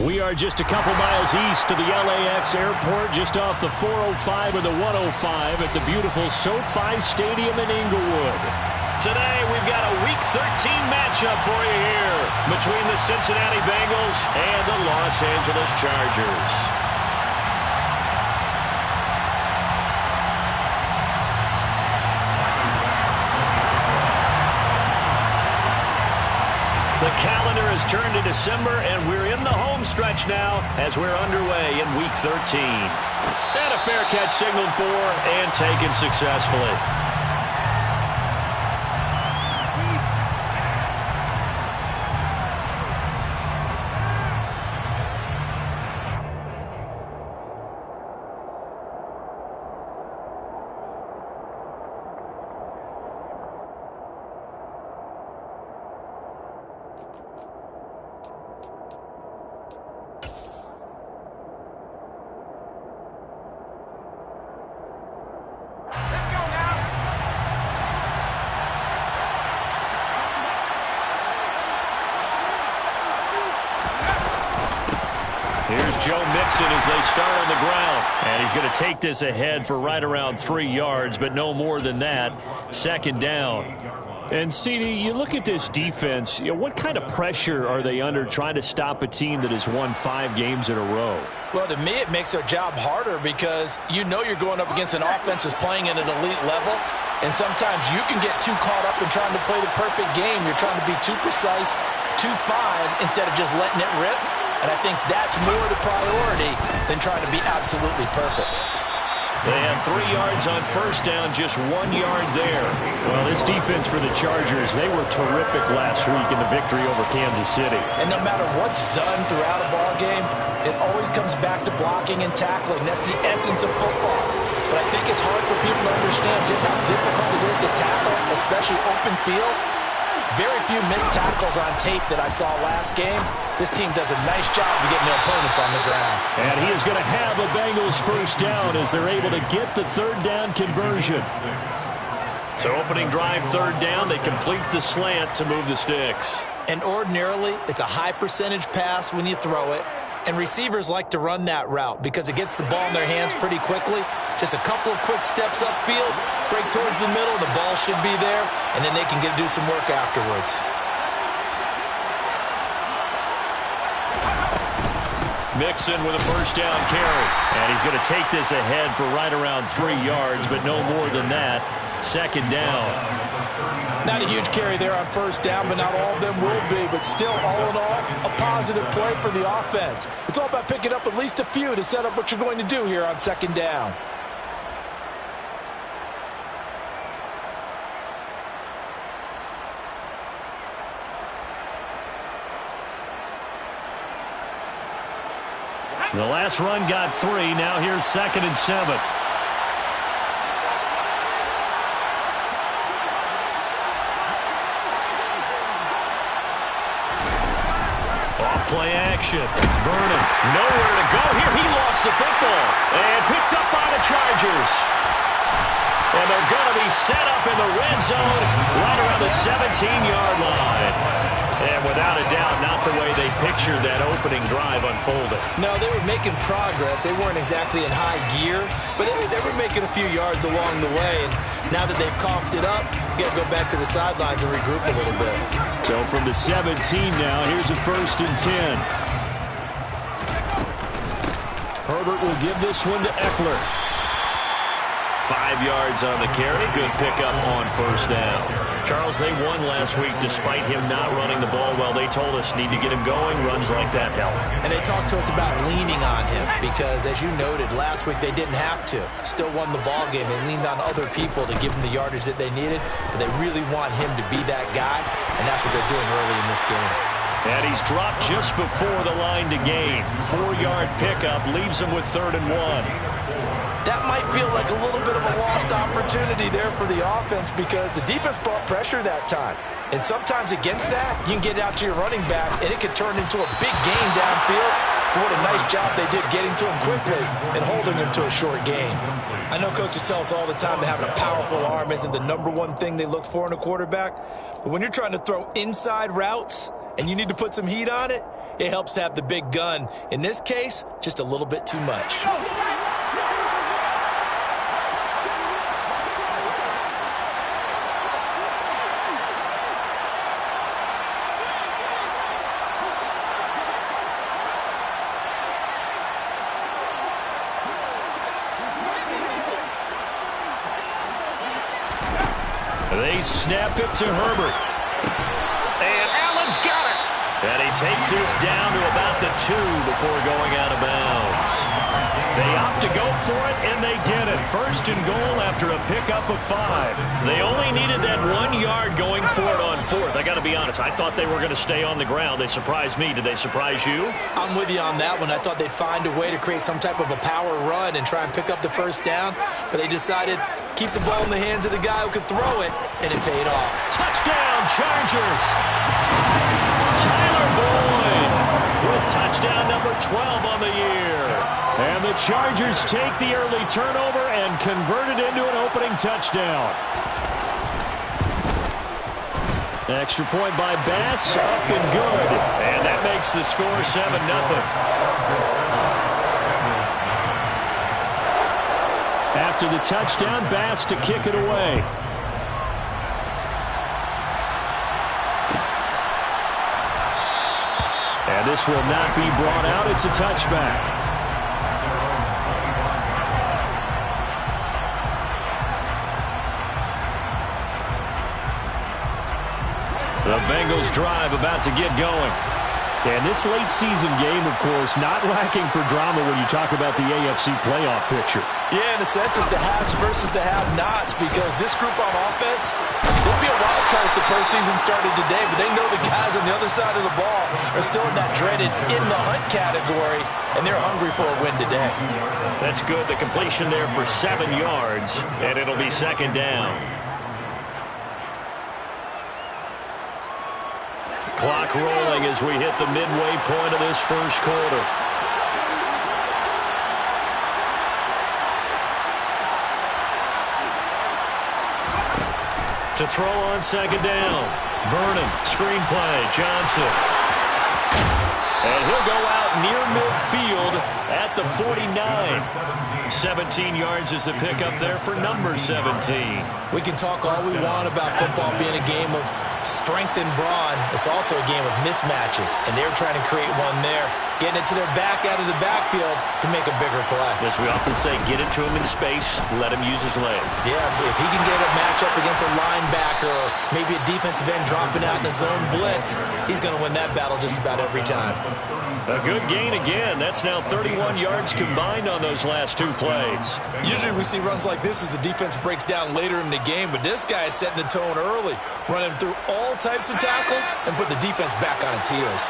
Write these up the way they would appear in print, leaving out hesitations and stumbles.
We are just a couple miles east of the LAX airport, just off the 405 or the 105 at the beautiful SoFi Stadium in Inglewood. Today, we've got a Week 13 matchup for you here between the Cincinnati Bengals and the Los Angeles Chargers. The calendar has turned to December, and we're in the home stretch now as we're underway in Week 13. And a fair catch signaled for and taken successfully. Here's Joe Mixon as they start on the ground. And he's going to take this ahead for right around 3 yards, but no more than that. Second down. And, CD, you look at this defense, what kind of pressure are they under trying to stop a team that has won 5 games in a row? Well, to me, it makes their job harder because you know you're going up against an offense that's playing at an elite level. And sometimes you can get too caught up in trying to play the perfect game. You're trying to be too precise, too fine, instead of just letting it rip. And I think that's more the priority than trying to be absolutely perfect. They had 3 yards on first down, just 1 yard there. Well, this defense for the Chargers, they were terrific last week in the victory over Kansas City. And no matter what's done throughout a ball game, it always comes back to blocking and tackling. That's the essence of football. But I think it's hard for people to understand just how difficult it is to tackle, especially open field. Very few missed tackles on tape that I saw last game. This team does a nice job of getting their opponents on the ground. And he is going to have a Bengals first down as they're able to get the third down conversion. So opening drive, third down, they complete the slant to move the sticks. And ordinarily, it's a high percentage pass when you throw it. And receivers like to run that route because it gets the ball in their hands pretty quickly. Just a couple of quick steps upfield, break towards the middle, the ball should be there, and then they can do some work afterwards. Mixon with a first down carry. And he's going to take this ahead for right around 3 yards, but no more than that. Second down. Not a huge carry there on first down, but not all of them will be. But still, all in all, a positive play for the offense. It's all about picking up at least a few to set up what you're going to do here on second down. The last run got 3. Now here's 2nd and 7. Play action. Vernon, nowhere to go here. He lost the football and picked up by the Chargers. And they're going to be set up in the red zone right around the 17-yard line. And without a doubt, not the way they pictured that opening drive unfolding. No, they were making progress. They weren't exactly in high gear, but they were making a few yards along the way. And now that they've coughed it up, you got to go back to the sidelines and regroup a little bit. So from the 17 now, here's a 1st and 10. Herbert will give this one to Eckler. 5 yards on the carry. Good pickup on first down. Charles, they won last week despite him not running the ball well. They told us need to get him going. Runs like that help. And they talked to us about leaning on him because, as you noted, last week they didn't have to. Still won the ball game. They leaned on other people to give them the yardage that they needed, but they really want him to be that guy, and that's what they're doing early in this game. And he's dropped just before the line to gain. 4-yard pickup leaves him with 3rd and 1. That might feel like a little bit of a lost opportunity there for the offense because the defense brought pressure that time. And sometimes against that, you can get out to your running back, and it can turn into a big gain downfield. But what a nice job they did getting to him quickly and holding him to a short gain. I know coaches tell us all the time that having a powerful arm isn't the #1 thing they look for in a quarterback. But when you're trying to throw inside routes and you need to put some heat on it, it helps have the big gun. In this case, just a little bit too much. They snap it to Herbert. And Allen's got it. And he takes this down to about the 2 before going out of bounds. They opt to go for it, and they get it. First and goal after a pickup of 5. They only needed that 1 yard going for it on 4th. I got to be honest, I thought they were going to stay on the ground. They surprised me. Did they surprise you? I'm with you on that one. I thought they'd find a way to create some type of a power run and try and pick up the first down, but they decided keep the ball in the hands of the guy who could throw it, and it paid off. Touchdown, Chargers! Tyler Boyd with touchdown number 12 on the year. And the Chargers take the early turnover and convert it into an opening touchdown. Extra point by Bass, up and good. And that makes the score 7-0. After the touchdown, Bass to kick it away. And this will not be brought out. It's a touchback. The Bengals drive about to get going. And this late season game, of course, not lacking for drama when you talk about the AFC playoff picture. Yeah, in a sense, it's the haves versus the have-nots, because this group on offense, they'd be a wild card if the postseason started today, but they know the guys on the other side of the ball are still in that dreaded in-the-hunt category, and they're hungry for a win today. That's good. The completion there for 7 yards, and it'll be second down. Clock rolling as we hit the midway point of this first quarter. To throw on second down. Vernon, screenplay, Johnson. And he'll go out near midfield at the 49. 17 yards is the pickup there for number 17. We can talk all we want about football being a game of strength and brawn. It's also a game of mismatches, and they're trying to create one there, getting it to their back out of the backfield to make a bigger play. As we often say, get it to him in space, let him use his leg. Yeah, if he can get a matchup against a linebacker or maybe a defensive end dropping out in a zone blitz, he's going to win that battle just about every time. A good gain again. That's now 31 yards combined on those last 2 plays. Usually we see runs like this as the defense breaks down later in the game, but this guy is setting the tone early, running through all types of tackles and put the defense back on its heels.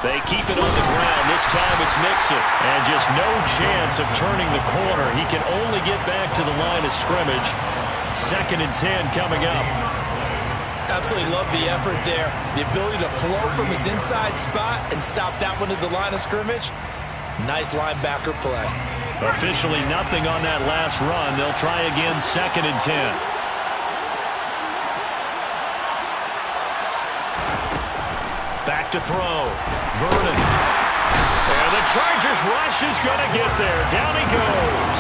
They keep it on the ground. This time it's Mixon. And just no chance of turning the corner. He can only get back to the line of scrimmage. 2nd and 10 coming up. Absolutely love the effort there. The ability to flow from his inside spot and stop that one at the line of scrimmage. Nice linebacker play. Officially nothing on that last run. They'll try again 2nd and 10. Back to throw. Vernon. And the Chargers rush is going to get there. Down he goes.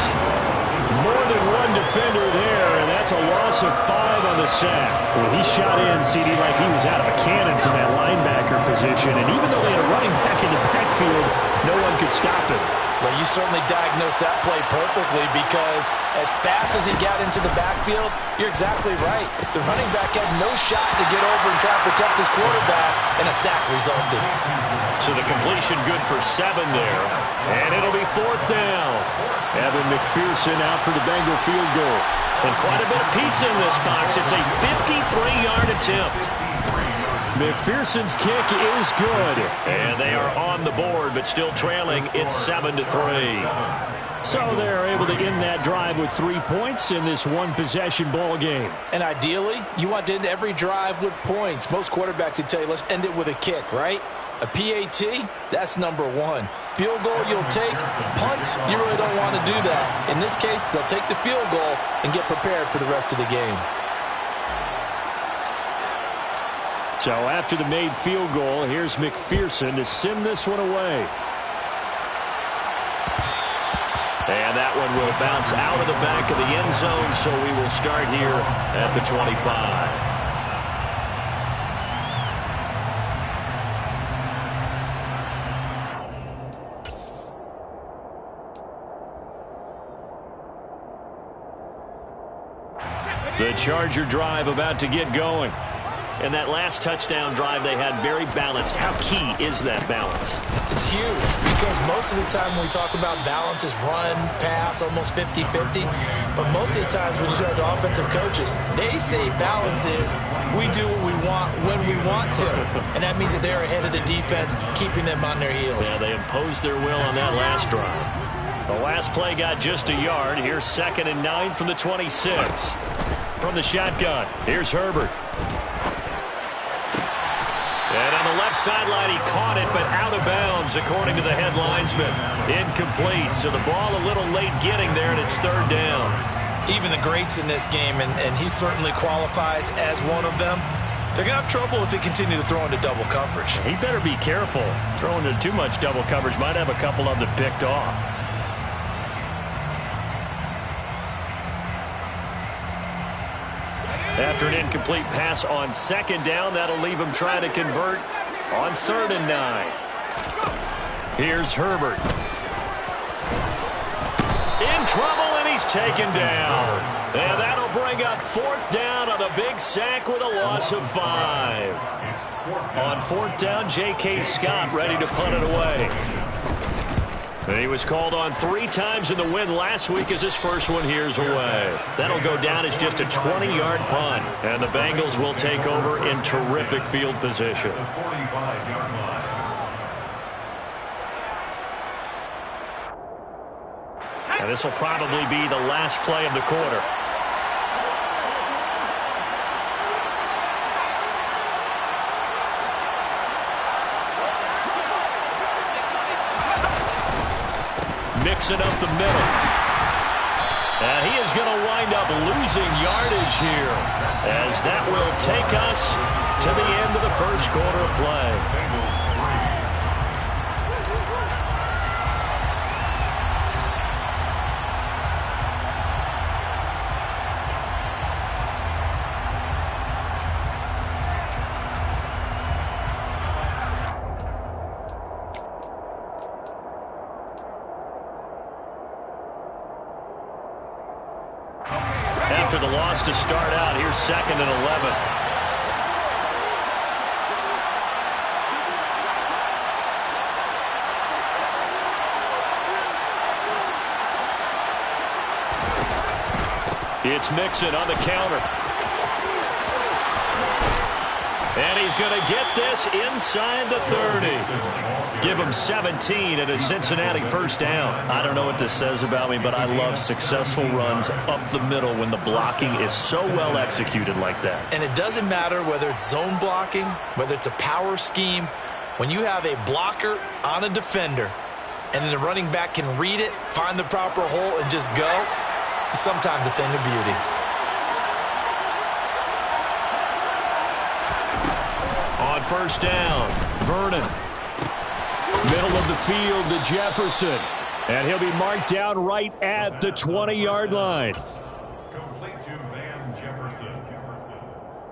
More than one defender there, and that's a loss of 5 on the sack. Well, he shot in, CD, like he was out of a cannon from that linebacker position, and even though they had a running back in the backfield, no one could stop him. Well, you certainly diagnosed that play perfectly, because as fast as he got into the backfield, you're exactly right. The running back had no shot to get over and try to protect his quarterback, and a sack resulted. So the completion good for 7 there, and it'll be 4th down. Evan McPherson out for the Bengal field goal. And quite a bit of pizza in this box. It's a 53-yard attempt. McPherson's kick is good. And they are on the board, but still trailing. It's 7-3. So they're able to end that drive with 3 points in this one-possession ball game. And ideally, you want to end every drive with points. Most quarterbacks would tell you, let's end it with a kick, right? A PAT, that's number one. Field goal you'll take. Punts, you really don't want to do that. In this case, they'll take the field goal and get prepared for the rest of the game. So after the made field goal, here's McPherson to send this one away. And that one will bounce out of the back of the end zone, so we will start here at the 25. The Charger drive about to get going. And that last touchdown drive they had very balanced. How key is that balance? It's huge because most of the time when we talk about balance is run, pass, almost 50-50. But most of the times when you talk to offensive coaches, they say balance is we do what we want when we want to. And that means that they're ahead of the defense, keeping them on their heels. Yeah, they imposed their will on that last drive. The last play got just a yard. Here's 2nd and 9 from the 26. From the shotgun, here's Herbert. And on the left sideline, he caught it, but out of bounds, according to the head linesman. Incomplete, so the ball a little late getting there, and it's 3rd down. Even the greats in this game, and he certainly qualifies as one of them, they're going to have trouble if they continue to throw into double coverage. He better be careful. Throwing into too much double coverage might have a couple of them picked off. After an incomplete pass on 2nd down, that'll leave him trying to convert on 3rd and 9. Here's Herbert. In trouble, and he's taken down. And that'll bring up 4th down on the big sack with a loss of 5. On 4th down, J.K. Scott ready to punt it away. And he was called on 3 times in the win last week as his first one here's away. That'll go down as just a 20-yard punt. And the Bengals will take over in terrific field position. And this will probably be the last play of the quarter. Mixing up the middle. And he is going to wind up losing yardage here, as that will take us to the end of the first quarter of play. After the loss to start out, here's 2nd and 11. It's Mixon on the counter. And he's going to get this inside the 30. Give him 17 at a Cincinnati 1st down. I don't know what this says about me, but I love successful runs up the middle when the blocking is so well executed like that. And it doesn't matter whether it's zone blocking, whether it's a power scheme. When you have a blocker on a defender and then the running back can read it, find the proper hole, and just go, it's sometimes a thing of beauty. On 1st down, Vernon. Middle of the field to Jefferson. And he'll be marked down right at the 20-yard line. Complete to Van Jefferson.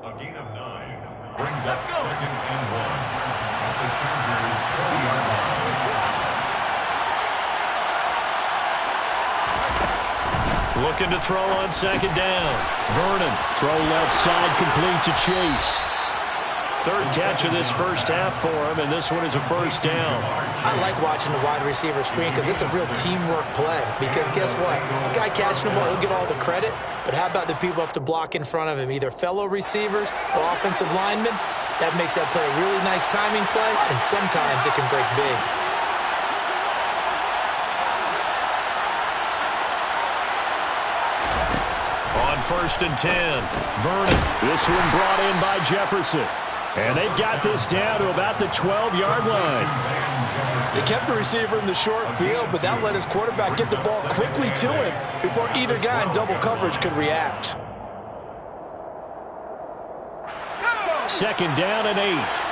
A gain of 9 brings up 2nd and 1 at the Chargers' 20-yard line. Looking to throw on 2nd down. Vernon. Throw left side complete to Chase. 3rd catch of this first half for him, and this one is a 1st down. I like watching the wide receiver screen because it's a real teamwork play. Because guess what? The guy catching the ball, he'll get all the credit. But how about the people have to block in front of him, either fellow receivers or offensive linemen? That makes that play a really nice timing play, and sometimes it can break big. On 1st and 10, Vernon. This one brought in by Jefferson. And they've got this down to about the 12-yard line. They kept the receiver in the short field, but that let his quarterback get the ball quickly to him before either guy in double coverage could react. Second down and 8.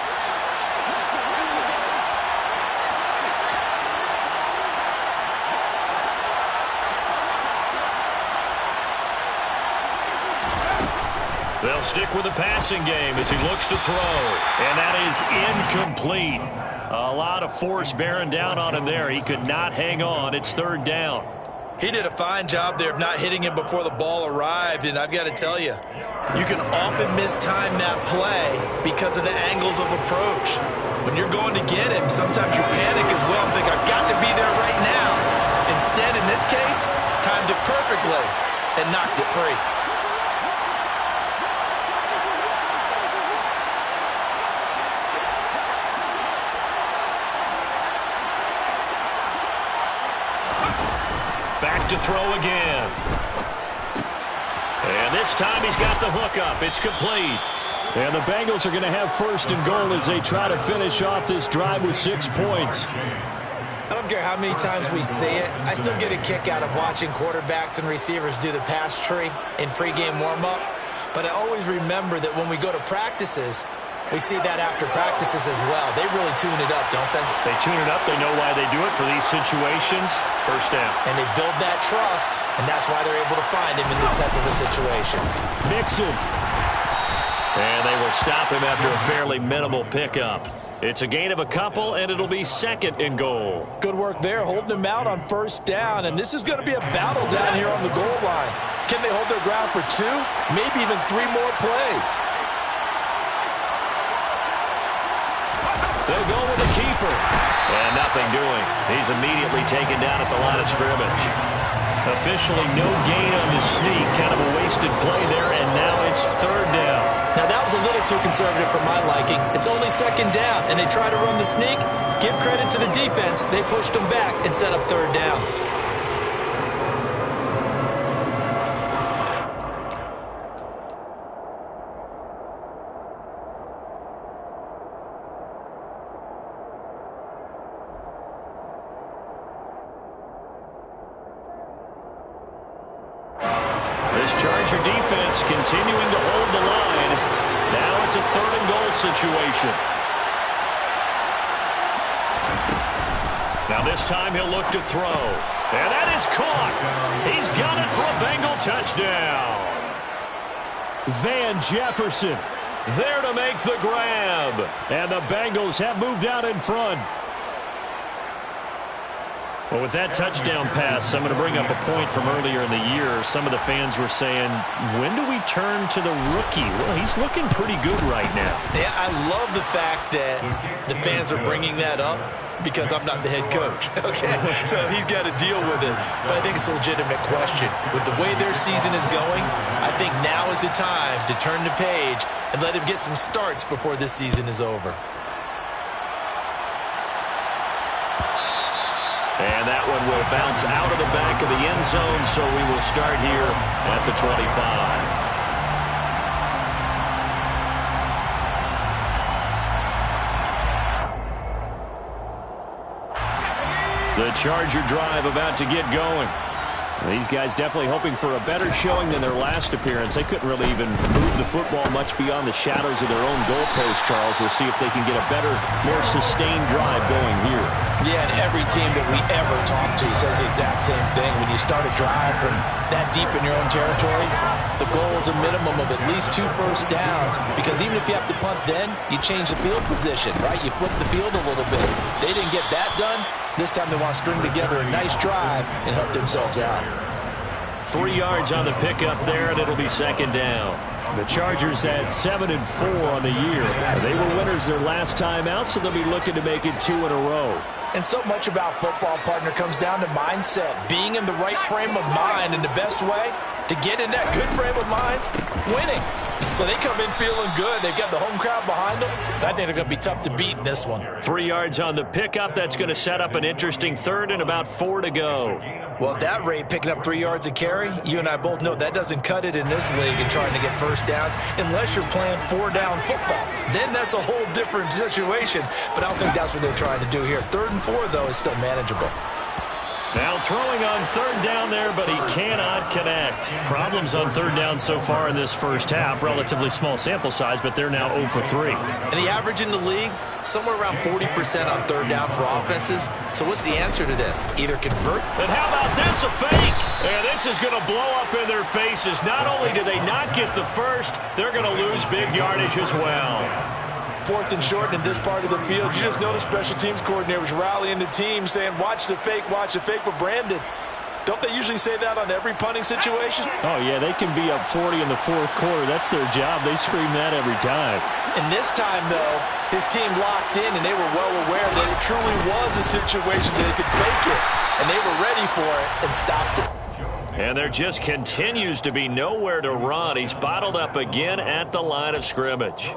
They'll stick with the passing game as he looks to throw. And that is incomplete. A lot of force bearing down on him there. He could not hang on. It's third down. He did a fine job there of not hitting him before the ball arrived. And I've got to tell you, you can often mistime that play because of the angles of approach. When you're going to get him, sometimes you panic as well and think, I've got to be there right now. Instead, in this case, timed it perfectly and knocked it free. Back to throw again. And this time he's got the hook up. It's complete. And the Bengals are going to have first and goal as they try to finish off this drive with 6 points. I don't care how many times we see it. I still get a kick out of watching quarterbacks and receivers do the pass tree in pregame warm-up. But I always remember that when we go to practices, we see that after practices as well. They really tune it up, don't they? They tune it up. They know why they do it for these situations. First down. And they build that trust, and that's why they're able to find him in this type of a situation. Mixon. And they will stop him after a fairly minimal pickup. It's a gain of a couple, and it'll be second and goal. Good work there, holding him out on first down. And this is going to be a battle down here on the goal line. Can they hold their ground for 2, maybe even 3 more plays? They'll go with the keeper. And nothing doing. He's immediately taken down at the line of scrimmage. Officially no gain on the sneak. Kind of a wasted play there, and now it's third down. Now that was a little too conservative for my liking. It's only second down, and they try to run the sneak. Give credit to the defense. They pushed them back and set up third down. Charger defense continuing to hold the line. Now it's a third and goal situation. Now this time he'll look to throw. And that is caught. He's got it for a Bengal touchdown. Van Jefferson there to make the grab. And the Bengals have moved out in front. Well, with that touchdown pass, I'm going to bring up a point from earlier in the year. Some of the fans were saying, when do we turn to the rookie? Well, he's looking pretty good right now. Yeah, I love the fact that the fans are bringing that up because I'm not the head coach, okay? So he's got to deal with it. But I think it's a legitimate question. With the way their season is going, I think now is the time to turn the page and let him get some starts before this season is over. And that one will bounce out of the back of the end zone, so we will start here at the 25. The Charger drive about to get going. These guys definitely hoping for a better showing than their last appearance. They couldn't really even move the football much beyond the shadows of their own goalpost, Charles. We'll see if they can get a better, more sustained drive going here. Yeah, and every team that we ever talk to says the exact same thing. When you start a drive from that deep in your own territory, the goal is a minimum of at least 2 first downs, because even if you have to punt then, you change the field position, right? You flip the field a little bit. They didn't get that done. This time they want to string together a nice drive and help themselves out. 3 yards on the pickup there, and it'll be second down. The Chargers had 7-4 on the year. They were winners their last time out, so they'll be looking to make it 2 in a row. And so much about football, partner, comes down to mindset. Being in the right frame of mind, and the best way to get in that good frame of mind, winning. So they come in feeling good. They've got the home crowd behind them. I think they're going to be tough to beat in this one. 3 yards on the pickup. That's going to set up an interesting third and about 4 to go. Well, at that rate, picking up 3 yards a carry, you and I both know that doesn't cut it in this league and trying to get first downs unless you're playing 4-down football. Then that's a whole different situation, but I don't think that's what they're trying to do here. 3rd and 4, though, is still manageable. Now throwing on 3rd down there, but he cannot connect. Problems on 3rd down so far in this first half. Relatively small sample size, but they're now 0 for 3. And the average in the league, somewhere around 40% on 3rd down for offenses. So what's the answer to this? Either convert. And how about this, a fake? And this is going to blow up in their faces. Not only do they not get the first, they're going to lose big yardage as well. 4th and short in this part of the field. You just noticed special teams coordinators rallying the team saying, watch the fake, but Brandon, don't they usually say that on every punting situation? Oh, yeah, they can be up 40 in the 4th quarter. That's their job. They scream that every time. And this time, though, his team locked in, and they were well aware that it truly was a situation that they could fake it, and they were ready for it and stopped it. And there just continues to be nowhere to run. He's bottled up again at the line of scrimmage.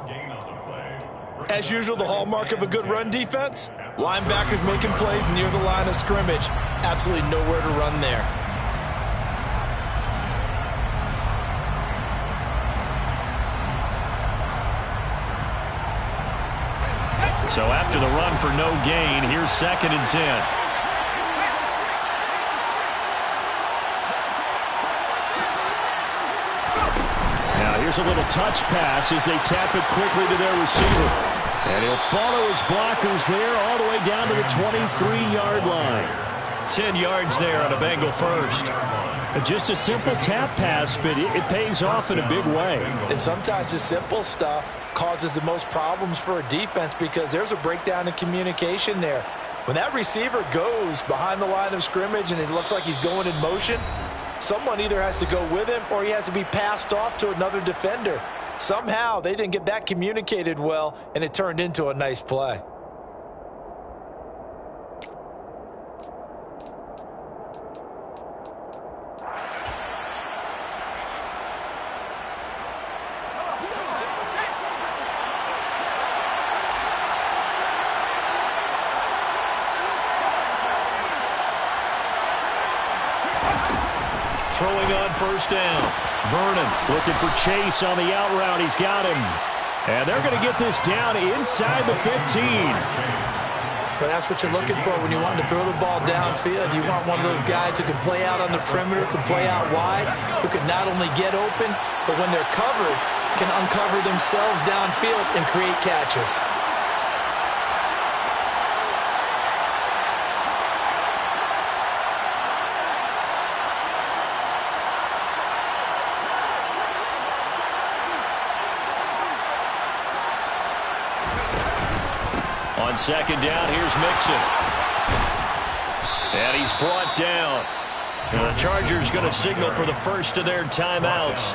As usual, the hallmark of a good run defense, linebackers making plays near the line of scrimmage. Absolutely nowhere to run there. So after the run for no gain, here's 2nd and 10. Now here's a little touch pass as they tap it quickly to their receiver. And he'll follow his blockers there all the way down to the 23-yard line. 10 yards there on a Bengal first. Just a simple tap pass, but it pays off in a big way. And sometimes the simple stuff causes the most problems for a defense because there's a breakdown in communication there. When that receiver goes behind the line of scrimmage and it looks like he's going in motion, someone either has to go with him or he has to be passed off to another defender. Somehow they didn't get that communicated well, and it turned into a nice play. Throwing on 1st down. Vernon looking for Chase on the out route. He's got him. And they're going to get this down inside the 15. But that's what you're looking for when you want to throw the ball downfield. You want one of those guys who can play out on the perimeter, can play out wide, who can not only get open, but when they're covered, can uncover themselves downfield and create catches. On 2nd down, here's Mixon. And he's brought down. And the Chargers going to signal for the first of their timeouts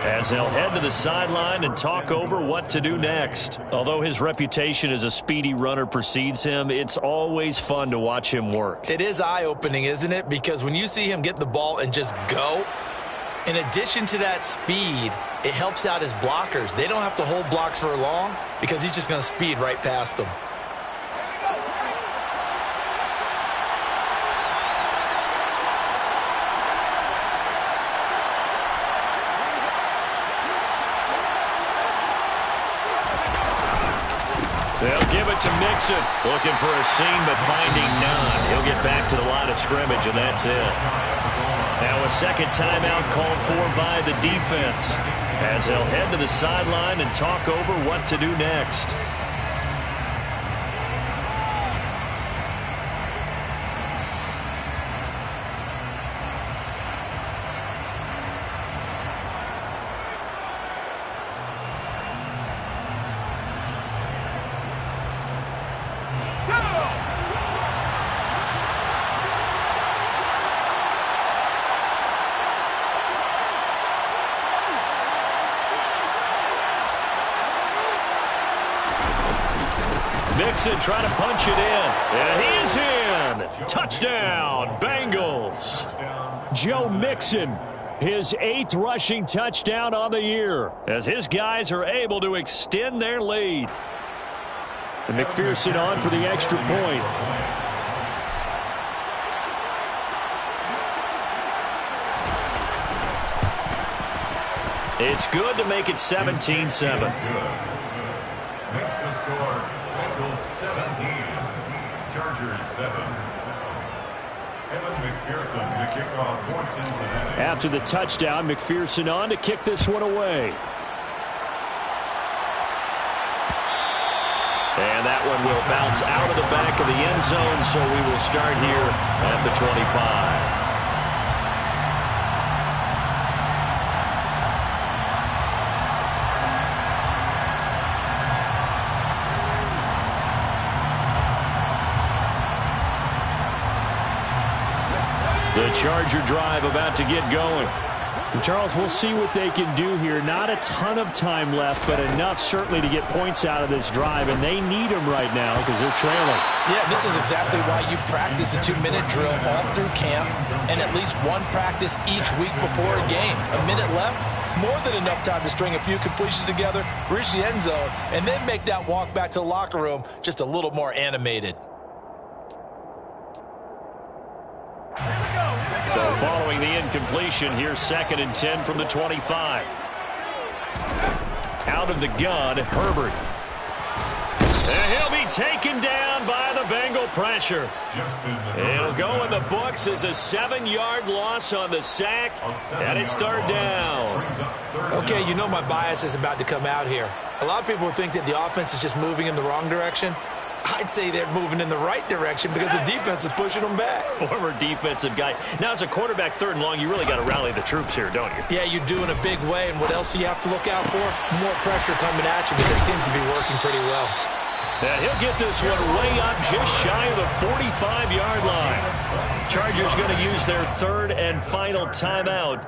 as they'll head to the sideline and talk over what to do next. Although his reputation as a speedy runner precedes him, it's always fun to watch him work. It is eye-opening, isn't it? Because when you see him get the ball and just go, in addition to that speed, it helps out his blockers. They don't have to hold blocks for long because he's just going to speed right past them. They'll give it to Mixon. Looking for a seam, but finding none. He'll get back to the line of scrimmage, and that's it. Now a 2nd timeout called for by the defense as they'll head to the sideline and talk over what to do next. Mixon trying to punch it in. And he is in. Touchdown, Bengals. Joe Mixon His 8th rushing touchdown on the year as his guys are able to extend their lead. And McPherson on for the extra point. It's good to make it 17-7. Makes the score Bengals 17, Chargers 7. Evan McPherson to kick off for Cincinnati. After the touchdown, McPherson on to kick this one away. And that one will bounce out of the back of the end zone, so we will start here at the 25. The Charger drive about to get going. And Charles, we'll see what they can do here. Not a ton of time left, but enough certainly to get points out of this drive, and they need them right now because they're trailing. Yeah, this is exactly why you practice a 2-minute drill all through camp and at least one practice each week before a game. A minute left, more than enough time to string a few completions together, reach the end zone, and then make that walk back to the locker room just a little more animated. So following the incompletion, here's 2nd and 10 from the 25. Out of the gun, Herbert. And he'll be taken down by the Bengal pressure. It'll go in the books as a 7-yard loss on the sack, and it's 3rd down. Okay, you know my bias is about to come out here. A lot of people think that the offense is just moving in the wrong direction. I'd say they're moving in the right direction because the defense is pushing them back. Former defensive guy. Now, as a quarterback 3rd and long, you really got to rally the troops here, don't you? Yeah, you do in a big way. And what else do you have to look out for? More pressure coming at you, but it seems to be working pretty well. And he'll get this one way up just shy of the 45-yard line. Chargers going to use their 3rd and final timeout.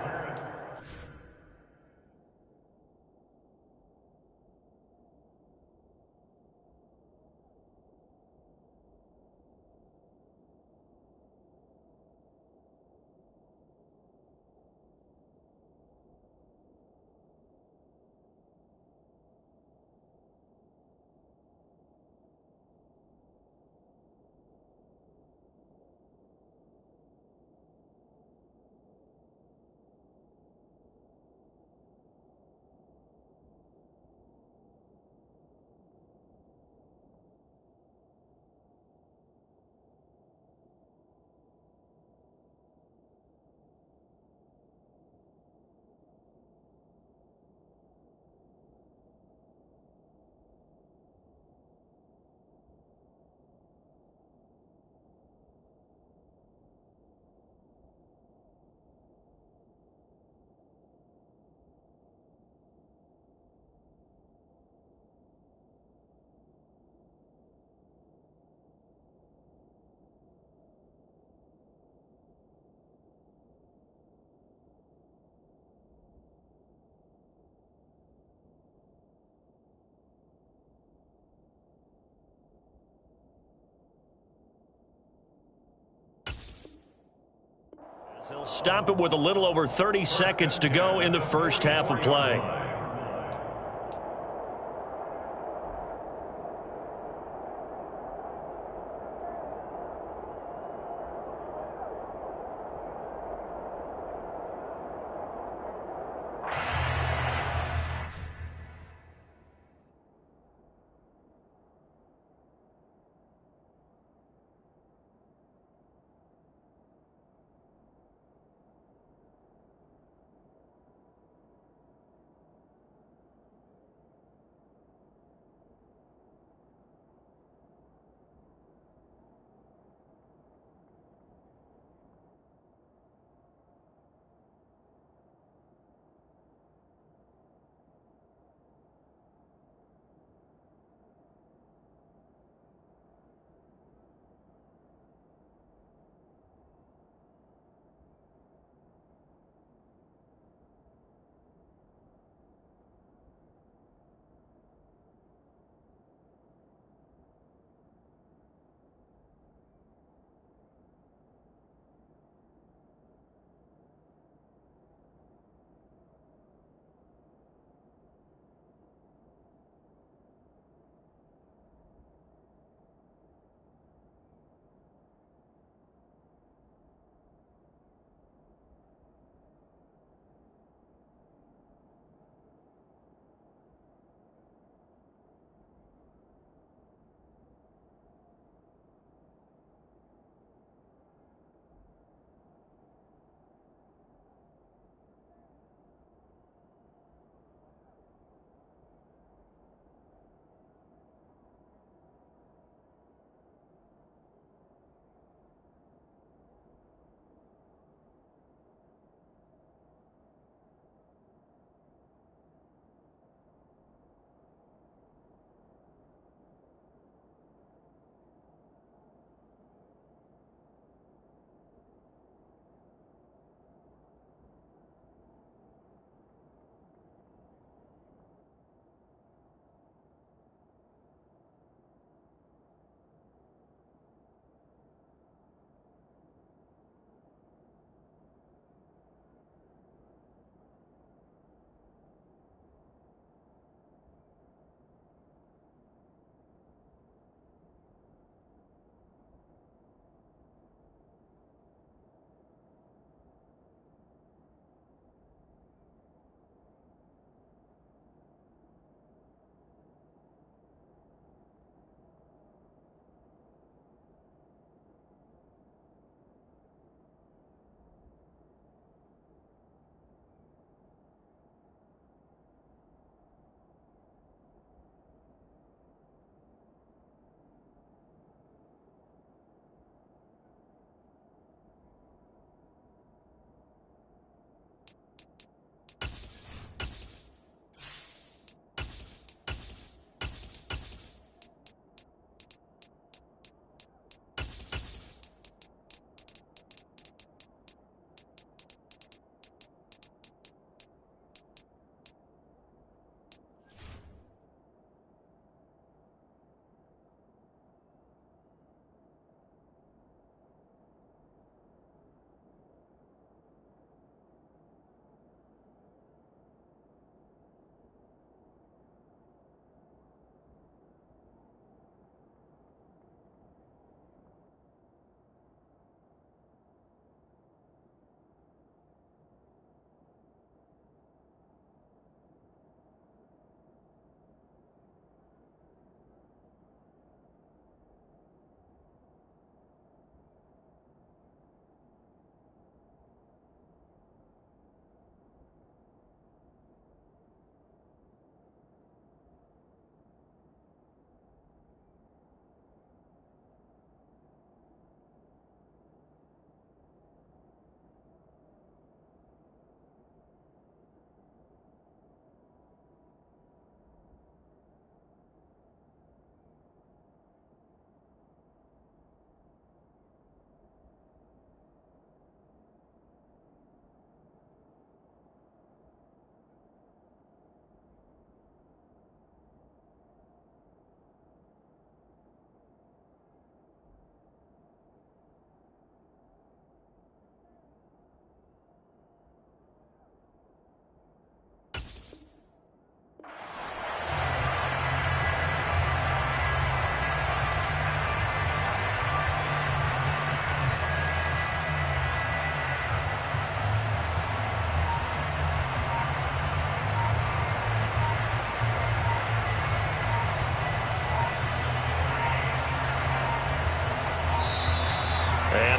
They'll stop it with a little over 30 seconds to go in the first half of play.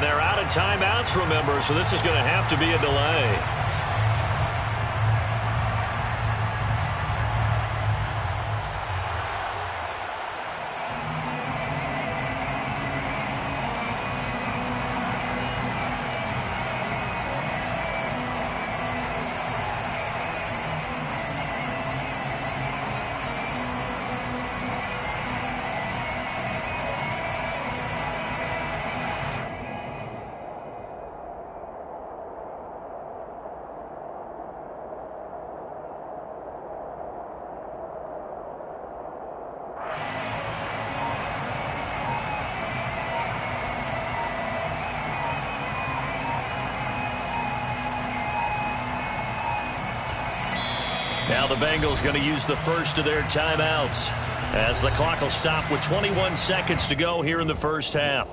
they're out of timeouts, remember, so this is going to have to be a delay. Now the Bengals going to use the first of their timeouts as the clock will stop with 21 seconds to go here in the first half.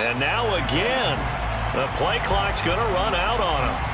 And now again, the play clock's going to run out on him.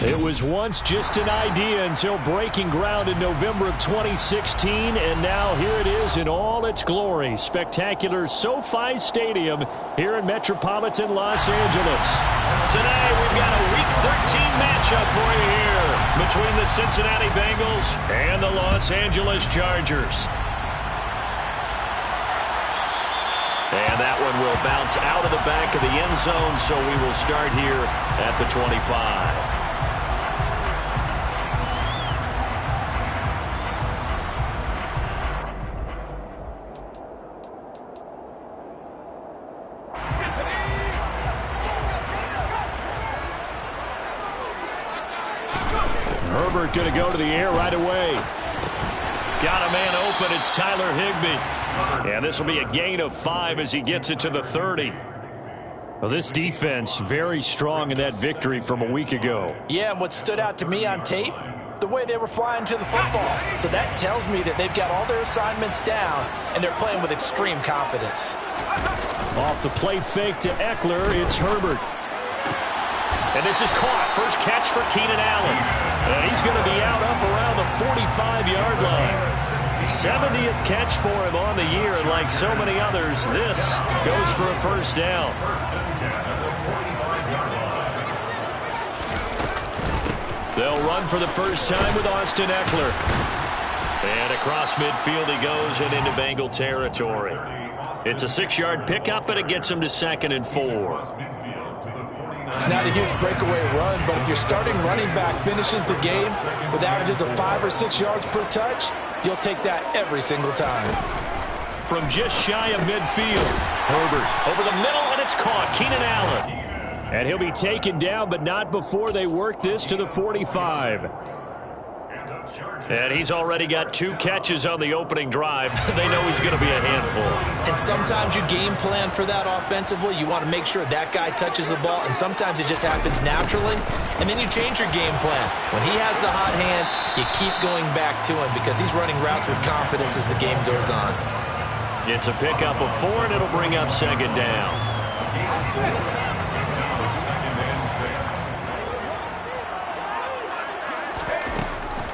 It was once just an idea until breaking ground in November of 2016, and now here it is in all its glory. Spectacular SoFi Stadium here in metropolitan Los Angeles. Today we've got a Week 13 matchup for you here between the Cincinnati Bengals and the Los Angeles Chargers. And that one will bounce out of the back of the end zone, so we will start here at the 25. Herbert going to go to the air right away. Got a man open. It's Tyler Higbee. And this will be a gain of 5 as he gets it to the 30. Well, this defense very strong in that victory from a week ago. Yeah, and what stood out to me on tape, the way they were flying to the football. So that tells me that they've got all their assignments down, and they're playing with extreme confidence. Off the play fake to Eckler, it's Herbert. And this is caught. First catch for Keenan Allen. And he's going to be out up around the 45-yard line. 70th catch for him on the year, and like so many others, this goes for a first down. They'll run for the first time with Austin Eckler. And across midfield he goes and into Bengal territory. It's a 6-yard pickup, and it gets him to 2nd and 4. It's not a huge breakaway run, but if your starting running back finishes the game with averages of 5 or 6 yards per touch, you'll take that every single time. From just shy of midfield, Herbert over the middle, and it's caught. Keenan Allen. And he'll be taken down, but not before they work this to the 45. And he's already got 2 catches on the opening drive. They know he's going to be a handful. And sometimes you game plan for that offensively. You want to make sure that guy touches the ball, and sometimes it just happens naturally. And then you change your game plan. When he has the hot hand, you keep going back to him because he's running routes with confidence as the game goes on. It's a pickup of 4, and it'll bring up 2nd down.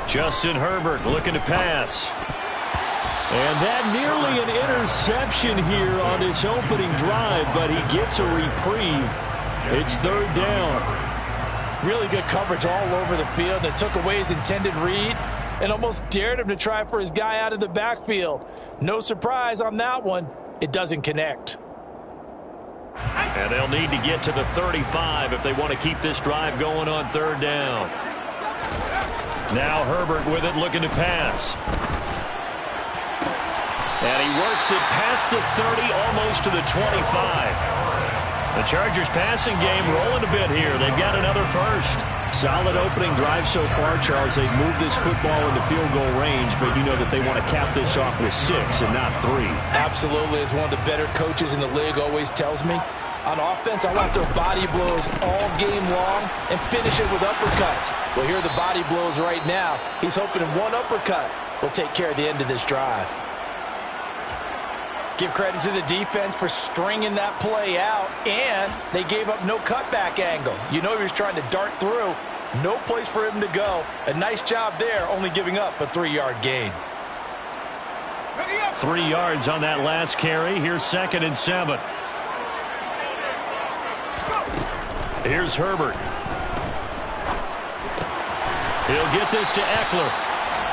Justin Herbert looking to pass. And that nearly an interception here on this opening drive, but he gets a reprieve. It's 3rd down. Really good coverage all over the field, and it took away his intended read and almost dared him to try for his guy out of the backfield. No surprise on that one. It doesn't connect. And they'll need to get to the 35 if they want to keep this drive going on 3rd down. Now Herbert with it, looking to pass. And he works it past the 30, almost to the 25. The Chargers passing game rolling a bit here. They've got another first. Solid opening drive so far, Charles. They've moved this football into field goal range, but you know that they want to cap this off with 6 and not 3. Absolutely. As one of the better coaches in the league always tells me, on offense, I want their body blows all game long and finish it with uppercuts. Well, here are the body blows right now. He's hoping one uppercut will take care of the end of this drive. Give credit to the defense for stringing that play out, and they gave up no cutback angle. You know he was trying to dart through. No place for him to go. A nice job there, only giving up a 3-yard gain. 3 yards on that last carry. Here's 2nd and 7. Here's Herbert. He'll get this to Eckler.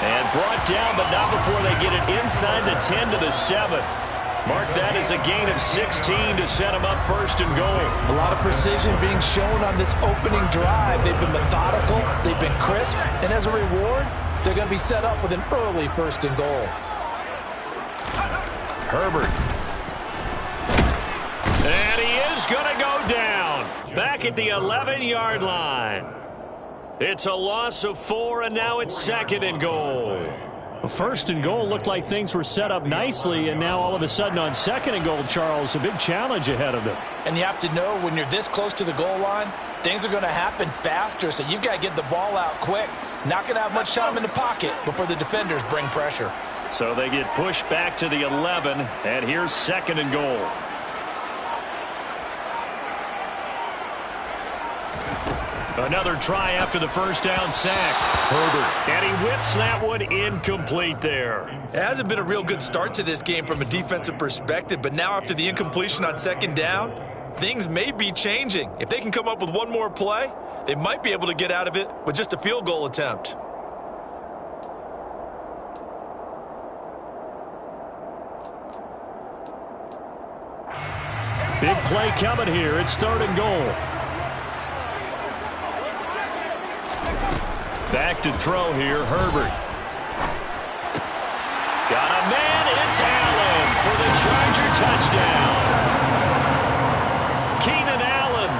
And brought down, but not before they get it inside the 10 to the 7. Mark that as a gain of 16 to set him up 1st and goal. A lot of precision being shown on this opening drive. They've been methodical. They've been crisp. And as a reward, they're going to be set up with an early 1st and goal. Herbert. And he is going to go down. Back at the 11-yard line. It's a loss of 4, and now it's 2nd and goal. 1st and goal looked like things were set up nicely, and now all of a sudden on 2nd and goal, Charles, a big challenge ahead of them. And you have to know when you're this close to the goal line, things are going to happen faster, so you've got to get the ball out quick. Not going to have much time in the pocket before the defenders bring pressure. So they get pushed back to the 11, and here's 2nd and goal. Another try after the first down sack. Herbert. And he whips that one incomplete there. It hasn't been a real good start to this game from a defensive perspective, but now after the incompletion on second down, things may be changing. If they can come up with one more play, they might be able to get out of it with just a field goal attempt. Big play coming here. It's third and goal. Back to throw here, Herbert. Got a man, it's Allen for the Charger touchdown. Keenan Allen,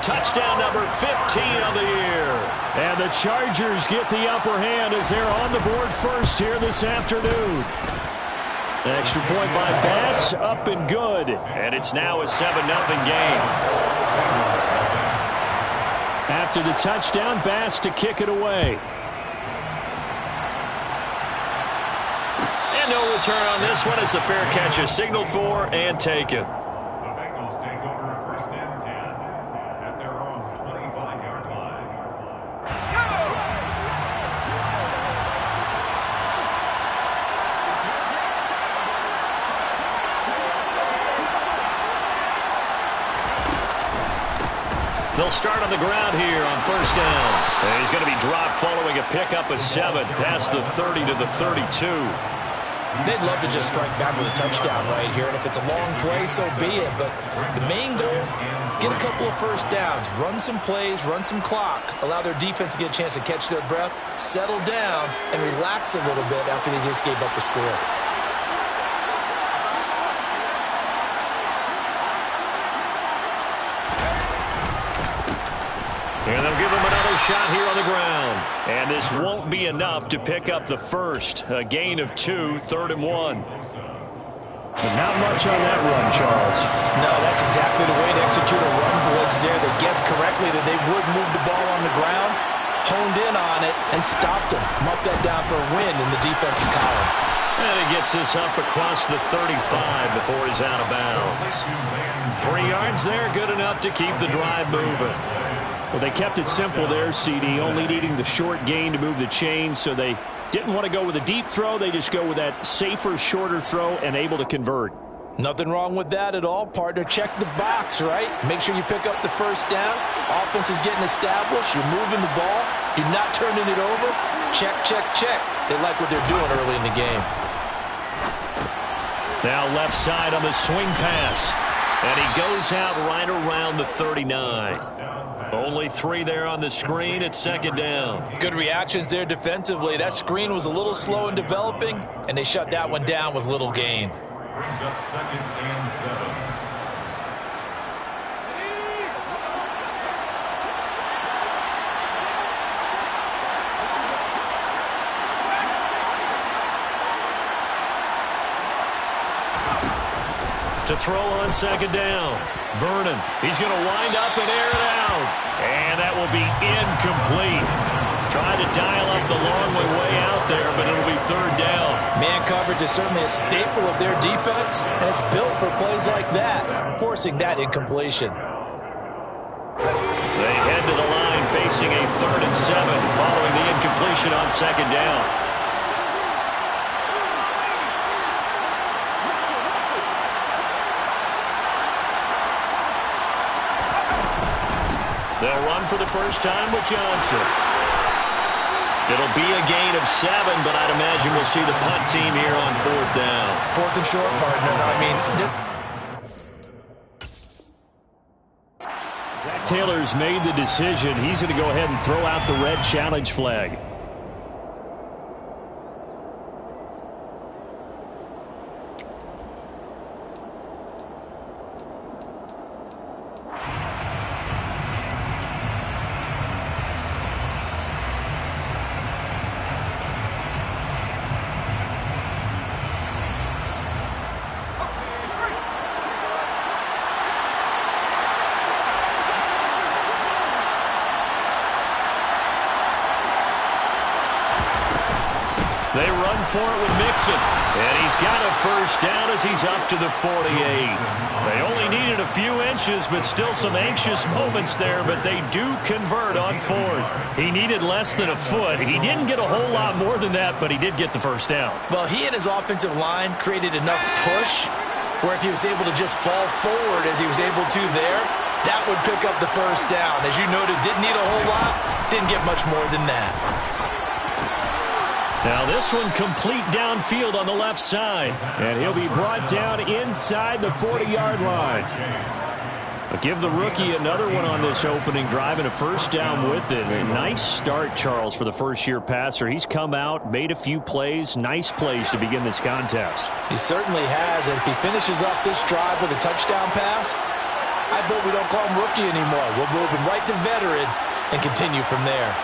touchdown number 15 of the year. And the Chargers get the upper hand as they're on the board first here this afternoon. Extra point by Bass, up and good. And it's now a 7-0 game. After the touchdown, Bass to kick it away. And no return on this one as the fair catch is signaled for and taken. The Bengals take over first and 10 at their own 25-yard line. They'll start on the ground here on first down. And he's going to be dropped following a pickup of 7 past the 30 to the 32. They'd love to just strike back with a touchdown right here, and if it's a long play, so be it. But the main goal, get a couple of first downs, run some plays, run some clock, allow their defense to get a chance to catch their breath, settle down, and relax a little bit after they just gave up a score. And they'll give him another shot here on the ground. And this won't be enough to pick up the first. A gain of 2, 3rd and 1. But not much on that run, Charles. No, that's exactly the way to execute a run blitz there. They guessed correctly that they would move the ball on the ground, honed in on it, and stopped them. Muffed that down for a win in the defense's column. And he gets this up across the 35 before he's out of bounds. 3 yards there, good enough to keep the drive moving. Well, they kept it simple there, CD, only needing the short gain to move the chains, so they didn't want to go with a deep throw. They just go with that safer, shorter throw and able to convert. Nothing wrong with that at all, partner. Check the box, right? Make sure you pick up the first down. Offense is getting established. You're moving the ball. You're not turning it over. Check, check, check. They like what they're doing early in the game. Now left side on the swing pass. And he goes out right around the 39. Only 3 there on the screen at second down. Good reactions there defensively. That screen was a little slow in developing, and they shut that one down with little gain. Brings up 2nd and 7. To throw on second down. Vernon, he's going to wind up and air it out. And that will be incomplete. Trying to dial up the long way out there, but it'll be 3rd down. Man coverage is certainly a staple of their defense, and it's built for plays like that, forcing that incompletion. They head to the line facing a 3rd and 7 following the incompletion on second down. They'll run for the first time with Johnson. It'll be a gain of 7, but I'd imagine we'll see the punt team here on 4th down. 4th and short, partner. I mean, Zach Taylor's made the decision. He's going to go ahead and throw out the red challenge flag. for it with Mixon. And he's got a first down as he's up to the 48. They only needed a few inches, but still some anxious moments there, but they do convert on fourth. He needed less than a foot. He didn't get a whole lot more than that, but he did get the first down. Well, he and his offensive line created enough push where if he was able to just fall forward as he was able to there, that would pick up the first down. As you noted, didn't need a whole lot, didn't get much more than that. Now this one complete downfield on the left side. And he'll be brought down inside the 40-yard line. But give the rookie another one on this opening drive and a first down with it. A nice start, Charles, for the first-year passer. He's come out, made a few plays, nice plays to begin this contest. He certainly has, and if he finishes up this drive with a touchdown pass, I bet we don't call him rookie anymore. We'll move him right to veteran and continue from there.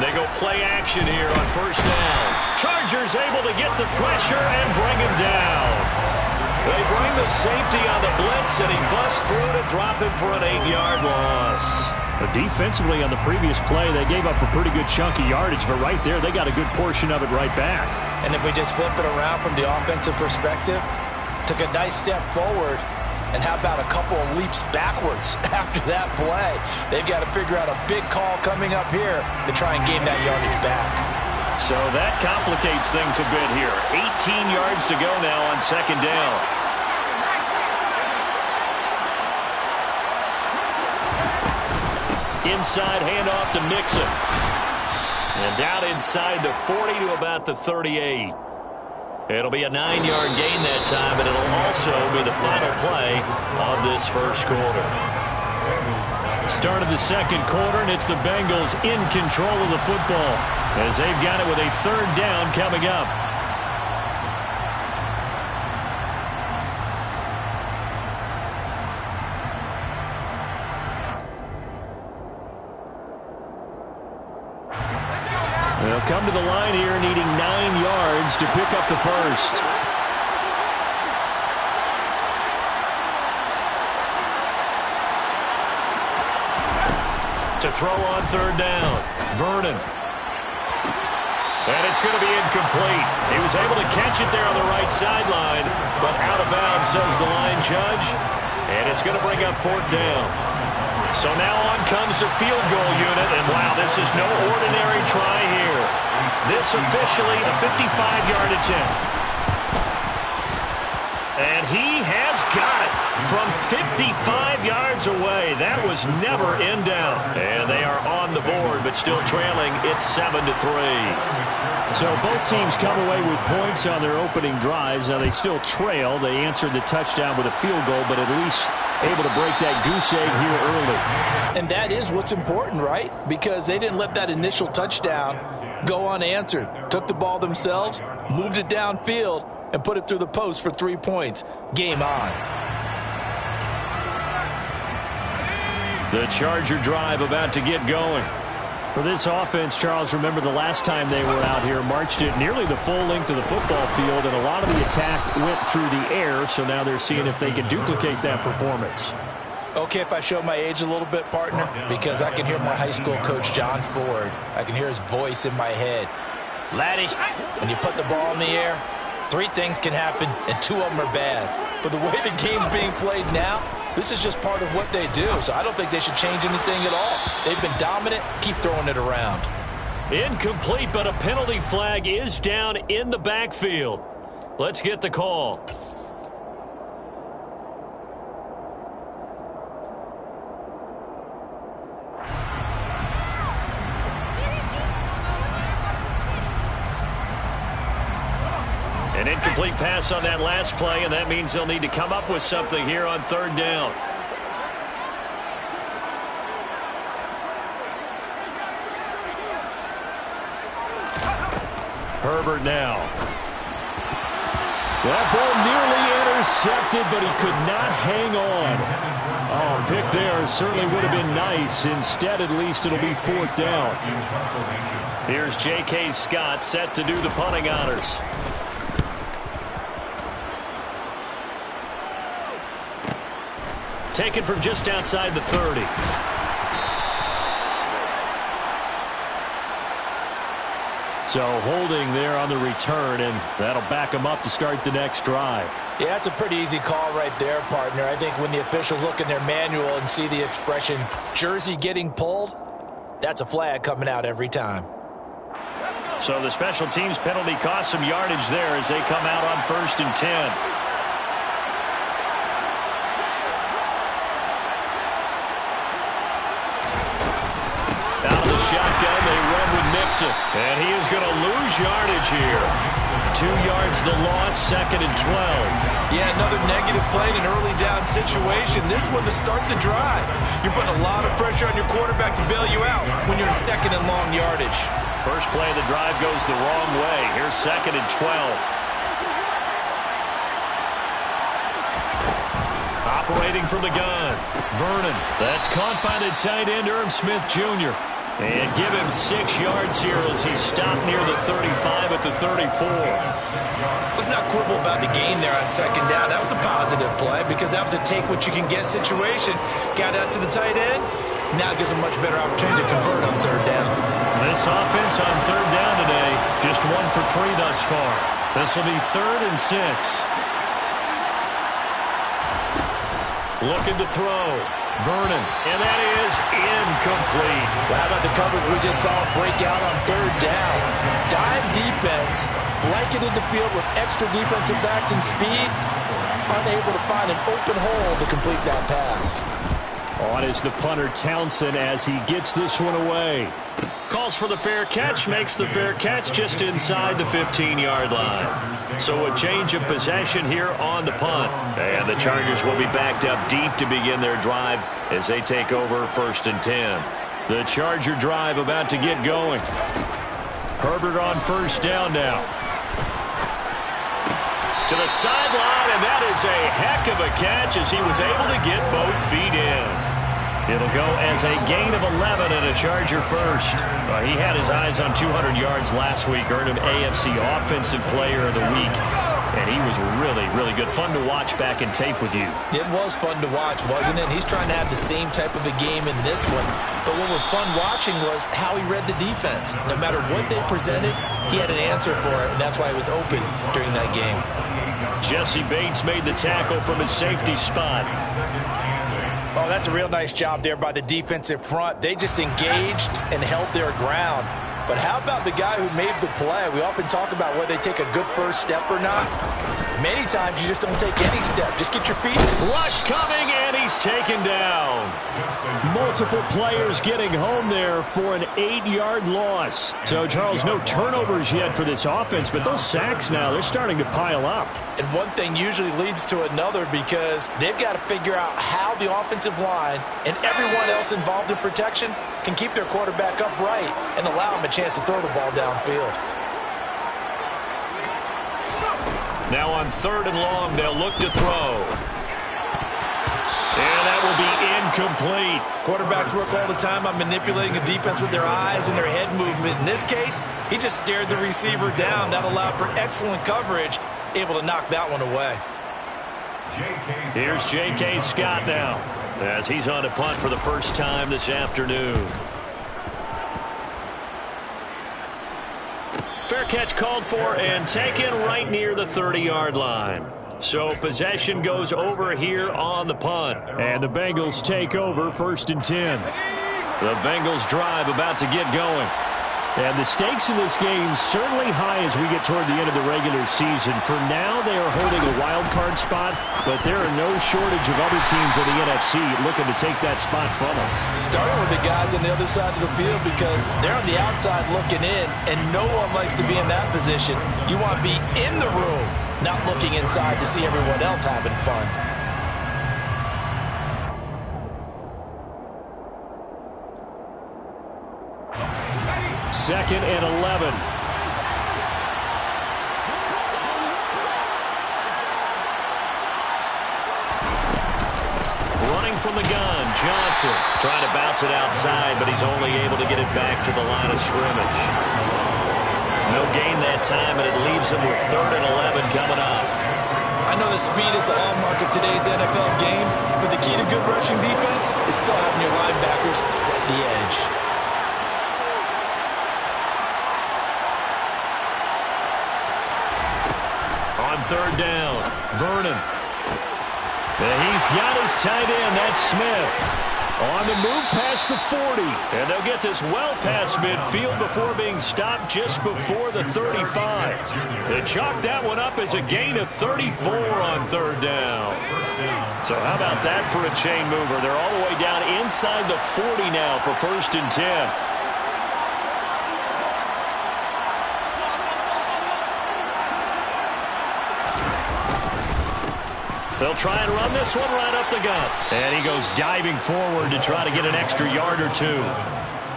They go play action here on first down. Chargers able to get the pressure and bring him down. They bring the safety on the blitz, and he busts through to drop him for an 8-yard loss. But defensively on the previous play, they gave up a pretty good chunk of yardage, but right there they got a good portion of it right back. And if we just flip it around from the offensive perspective, took a nice step forward, and how about a couple of leaps backwards after that play? They've got to figure out a big call coming up here to try and gain that yardage back. So that complicates things a bit here. 18 yards to go now on second down. Inside handoff to Mixon. And down inside the 40 to about the 38. It'll be a 9-yard gain that time, and it'll also be the final play of this first quarter. Start of the second quarter, and it's the Bengals in control of the football as they've got it with a third down coming up. They'll come to the line here needing 9 yards to pick up the first. To throw on third down, Vernon. And it's going to be incomplete. He was able to catch it there on the right sideline, but out of bounds, says the line judge. And it's going to bring up fourth down. So now on comes the field goal unit, and wow, this is no ordinary try here. This officially a 55-yard attempt. And he has got it from 55 yards away. That was never in doubt. And they are on the board, but still trailing. It's 7-3. So both teams come away with points on their opening drives. Now they still trail. They answered the touchdown with a field goal, but at least able to break that goose egg here early. And that is what's important, right? Because they didn't let that initial touchdown go unanswered. Took the ball themselves, moved it downfield, and put it through the post for 3 points. Game on. The Charger drive about to get going. For this offense, Charles, remember the last time they were out here, marched it nearly the full length of the football field, and a lot of the attack went through the air, so now they're seeing if they can duplicate that performance. Okay, if I show my age a little bit, partner, because I can hear my high school coach, John Ford. I can hear his voice in my head. Laddie, when you put the ball in the air, 3 things can happen, and 2 of them are bad. But the way the game's being played now, this is just part of what they do, so I don't think they should change anything at all. They've been dominant. Keep throwing it around. Incomplete, but a penalty flag is down in the backfield. Let's get the call. An incomplete pass on that last play, and that means they'll need to come up with something here on third down. Herbert now. That ball nearly intercepted, but he could not hang on. Oh, pick there certainly would have been nice. Instead, at least it'll be fourth down. Here's J.K. Scott set to do the punting honors. Taken from just outside the 30. So holding there on the return, and that'll back them up to start the next drive. Yeah, that's a pretty easy call right there, partner. I think when the officials look in their manual and see the expression jersey getting pulled, that's a flag coming out every time. So the special teams penalty cost some yardage there as they come out on 1st and 10. Out of the shotgun, they run with Mixon. And he is going to lose yardage here. 2 yards the loss, 2nd and 12. Yeah, another negative play in an early down situation. This one to start the drive. You're putting a lot of pressure on your quarterback to bail you out when you're in 2nd and long yardage. First play of the drive goes the wrong way. Here's 2nd and 12. Operating from the gun, Vernon. That's caught by the tight end, Irv Smith Jr. And give him 6 yards here as he stopped near the 35 at the 34. Let's not quibble about the gain there on 2nd down. That was a positive play because that was a take-what-you-can-get situation. Got out to the tight end. Now it gives him much better opportunity to convert on 3rd down. This offense on 3rd down today, just 1 for 3 thus far. This will be 3rd and 6. Looking to throw. Vernon. And that is incomplete. Well, how about the coverage we just saw break out on 3rd down? Dime defense, blanketed the field with extra defensive backs and speed, unable to find an open hole to complete that pass. On is the punter Townsend as he gets this one away. Calls for the fair catch, makes the fair catch just inside the 15-yard line. So a change of possession here on the punt. And the Chargers will be backed up deep to begin their drive as they take over 1st and 10. The Charger drive about to get going. Herbert on 1st down now. To the sideline, and that is a heck of a catch as he was able to get both feet in. It'll go as a gain of 11 and a Charger first. He had his eyes on 200 yards last week, earned him AFC Offensive Player of the Week. And he was really, really good. Fun to watch back in tape with you. It was fun to watch, wasn't it? He's trying to have the same type of a game in this one. But what was fun watching was how he read the defense. No matter what they presented, he had an answer for it, and that's why he was open during that game. Jesse Bates made the tackle from his safety spot. Oh, that's a real nice job there by the defensive front. They just engaged and held their ground. But how about the guy who made the play? We often talk about whether they take a good first step or not. Many times you just don't take any step. Just get your feet. Rush coming, and he's taken down. Multiple players getting home there for an 8-yard loss. So, Charles, no turnovers yet for this offense, but those sacks now, they're starting to pile up. And one thing usually leads to another because they've got to figure out how the offensive line and everyone else involved in protection can keep their quarterback upright and allow him a chance to throw the ball downfield. Now on 3rd and long, they'll look to throw. And that will be incomplete. Quarterbacks work all the time on manipulating a defense with their eyes and their head movement. In this case, he just stared the receiver down. That allowed for excellent coverage, able to knock that one away. Here's J.K. Scott now as he's on a punt for the first time this afternoon. Fair catch called for and taken right near the 30-yard line. So possession goes over here on the punt. And the Bengals take over 1st and 10. The Bengals drive about to get going. And the stakes in this game certainly high as we get toward the end of the regular season. For now, they are holding a wild card spot, but there are no shortage of other teams in the NFC looking to take that spot from them. Starting with the guys on the other side of the field because they're on the outside looking in, and no one likes to be in that position. You want to be in the room, not looking inside to see everyone else having fun. 2nd and 11. Running from the gun, Johnson trying to bounce it outside, but he's only able to get it back to the line of scrimmage. No gain that time, and it leaves him with 3rd and 11 coming up. I know the speed is the hallmark of today's NFL game, but the key to good rushing defense is still having your linebackers set the edge. third down. Vernon. And he's got his tight end. That's Smith. On the move past the 40. And they'll get this well past midfield before being stopped just before the 35. They chalk that one up as a gain of 34 on third down. So how about that for a chain mover? They're all the way down inside the 40 now for 1st and 10. They'll try and run this one right up the gut. And he goes diving forward to try to get an extra yard or two.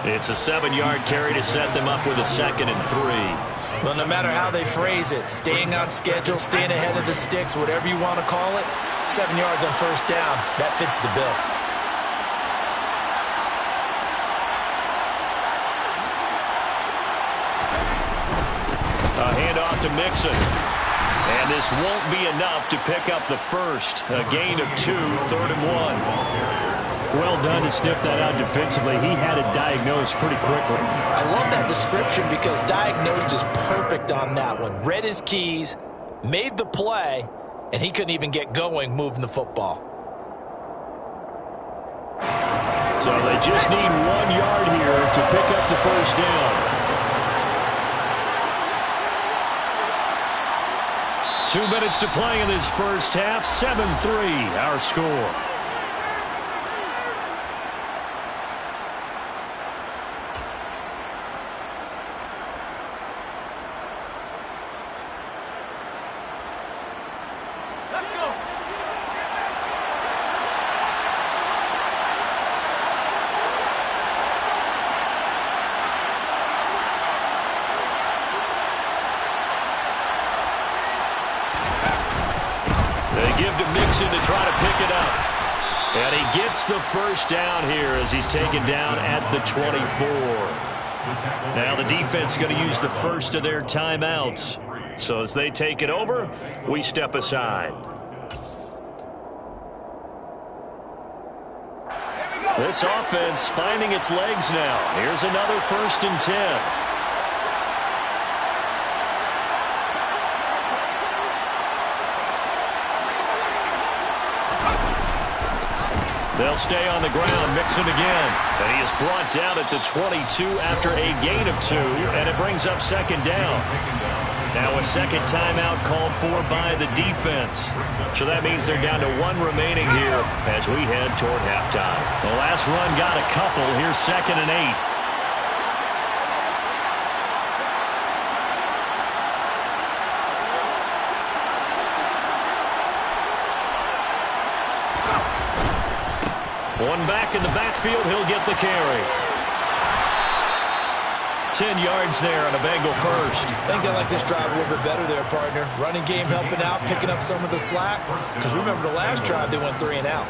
It's a 7-yard carry to set them up with a 2nd and 3. Well, no matter how they phrase it, staying on schedule, staying ahead of the sticks, whatever you want to call it, 7 yards on 1st down, that fits the bill. A handoff to Mixon. And this won't be enough to pick up the first. A gain of 2, 3rd and 1. Well done to sniff that out defensively. He had it diagnosed pretty quickly. I love that description because diagnosed is perfect on that one. Read his keys, made the play, and he couldn't even get going moving the football. So they just need 1 yard here to pick up the first down. 2 minutes to play in this first half. 7-3 our score. Give to Mixon to try to pick it up. And he gets the first down here as he's taken down at the 24. Now the defense going to use the first of their timeouts. So as they take it over, we step aside. This offense finding its legs now. Here's another 1st and 10. They'll stay on the ground. Mixon again. And he is brought down at the 22 after a gain of 2. And it brings up 2nd down. Now a second timeout called for by the defense. So that means they're down to 1 remaining here as we head toward halftime. The last run got a couple. Here's 2nd and 8. One back in the backfield, he'll get the carry. 10 yards there on a Bengal first. I think they like this drive a little bit better there, partner. Running game helping out, picking up some of the slack. Because remember the last drive, they went 3 and out.